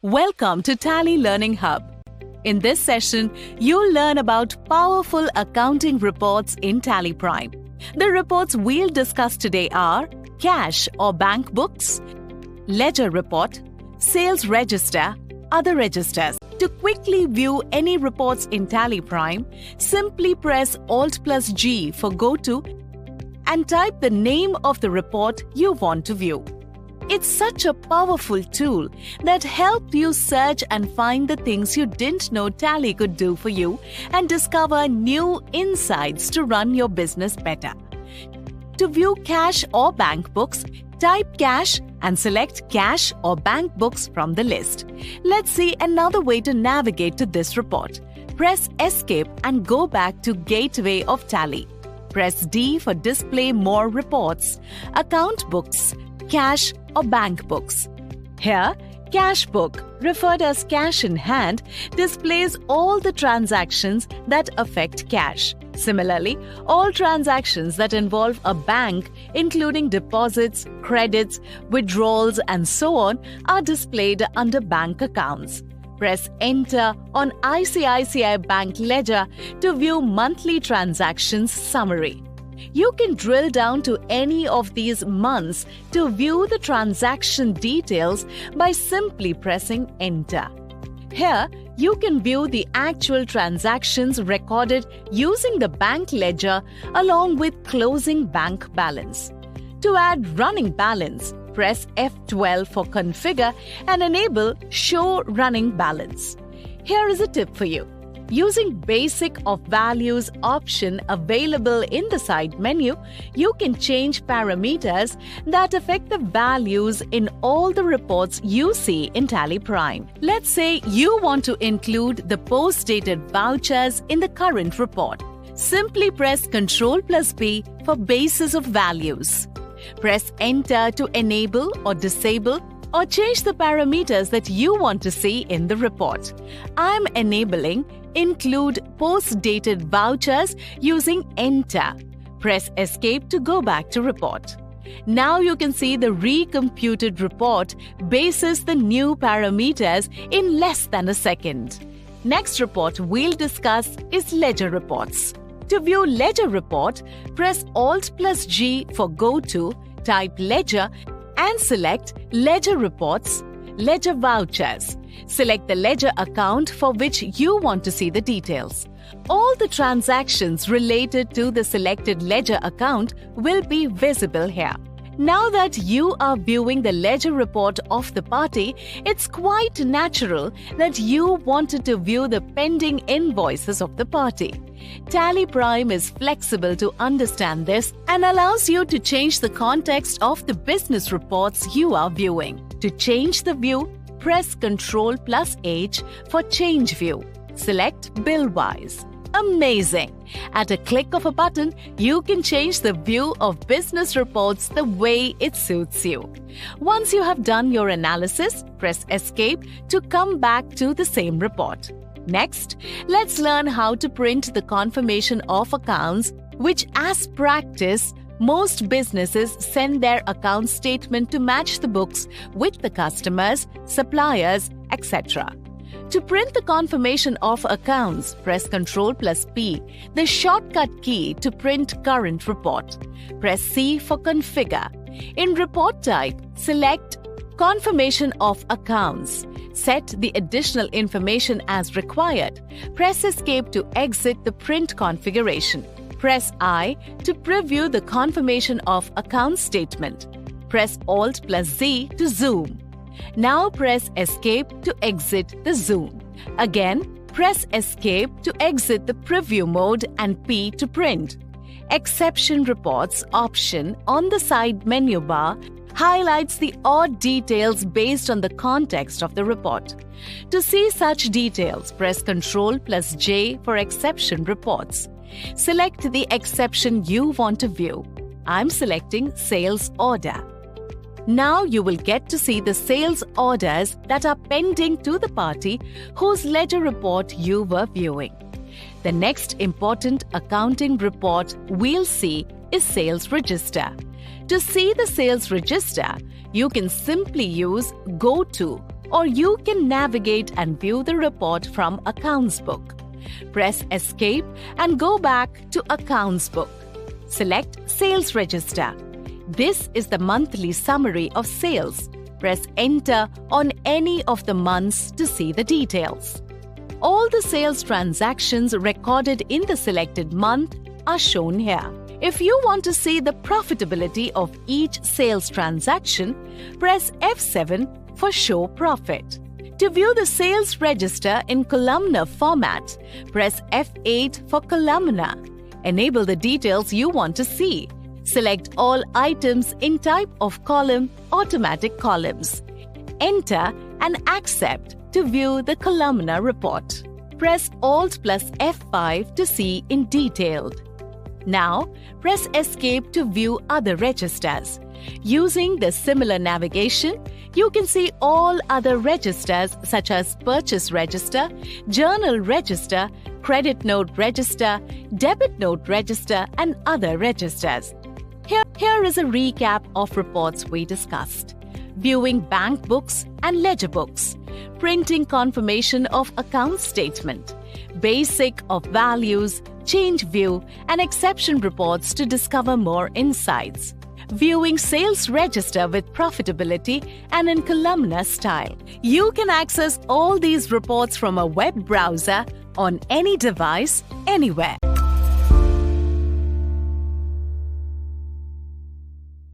Welcome to Tally Learning Hub. In this session, you'll learn about powerful accounting reports in Tally Prime. The reports we'll discuss today are cash or bank books, ledger report, sales register, other registers. To quickly view any reports in Tally Prime, simply press Alt+G for Go To and type the name of the report you want to view. It's such a powerful tool that helps you search and find the things you didn't know Tally could do for you and discover new insights to run your business better. To view cash or bank books, type cash and select cash or bank books from the list. Let's see another way to navigate to this report. Press Escape and go back to Gateway of Tally. Press D for Display More Reports, Account Books, Cash or Bank Books. Here, Cash Book, referred as cash in hand, displays all the transactions that affect cash. Similarly, all transactions that involve a bank, including deposits, credits, withdrawals, and so on, are displayed under bank accounts. Press Enter on ICICI Bank Ledger to view monthly transactions summary. You can drill down to any of these months to view the transaction details by simply pressing Enter. Here, you can view the actual transactions recorded using the bank ledger along with closing bank balance. To add running balance, press F12 for Configure and enable Show Running Balance. Here is a tip for you. Using Basic of Values option available in the side menu, you can change parameters that affect the values in all the reports you see in Tally Prime. Let's say you want to include the post-dated vouchers in the current report. Simply press Ctrl+B for Basis of Values. Press Enter to enable or disable or change the parameters that you want to see in the report. I'm enabling Include Post-Dated Vouchers using Enter. Press Escape to go back to report. Now you can see the recomputed report bases the new parameters in less than a second. Next report we'll discuss is ledger reports. To view ledger report, press Alt+G for Go To, type ledger and select Ledger Reports, Ledger Vouchers. Select the ledger account for which you want to see the details. All the transactions related to the selected ledger account will be visible here. Now that you are viewing the ledger report of the party, it's quite natural that you wanted to view the pending invoices of the party. Tally Prime is flexible to understand this and allows you to change the context of the business reports you are viewing. To change the view, press Ctrl+H for Change View. Select Bill-Wise. Amazing! At a click of a button, you can change the view of business reports the way it suits you. Once you have done your analysis, press Escape to come back to the same report. Next, let's learn how to print the confirmation of accounts, which as practice, most businesses send their account statement to match the books with the customers, suppliers, etc. To print the confirmation of accounts, press Ctrl+P, the shortcut key to print current report. Press C for Configure. In report type, select Confirmation of Accounts. Set the additional information as required. Press Escape to exit the print configuration. Press I to preview the confirmation of account statement. Press Alt+Z to zoom. Now press Escape to exit the zoom. Again, press Escape to exit the preview mode and P to print. Exception Reports option on the side menu bar highlights the odd details based on the context of the report. To see such details, press Ctrl+J for Exception Reports. Select the exception you want to view. I'm selecting Sales Order. Now you will get to see the sales orders that are pending to the party whose ledger report you were viewing. The next important accounting report we'll see is Sales Register. To see the Sales Register, you can simply use Go To or you can navigate and view the report from Accounts Book. Press Escape and go back to Accounts Book. Select Sales Register. This is the monthly summary of sales. Press Enter on any of the months to see the details. All the sales transactions recorded in the selected month are shown here. If you want to see the profitability of each sales transaction, press F7 for Show Profit. To view the sales register in columnar format, press F8 for columnar. Enable the details you want to see. Select all items in type of column, automatic columns. Enter and accept to view the columnar report. Press Alt plus F5 to see in detailed. Now, press Escape to view other registers. Using the similar navigation, you can see all other registers such as Purchase Register, Journal Register, Credit Note Register, Debit Note Register, and other registers. Here is a recap of reports we discussed. Viewing bank books and ledger books, printing confirmation of account statement, basic of values, change view, and exception reports to discover more insights. Viewing sales register with profitability and in columnar style. You can access all these reports from a web browser on any device, anywhere.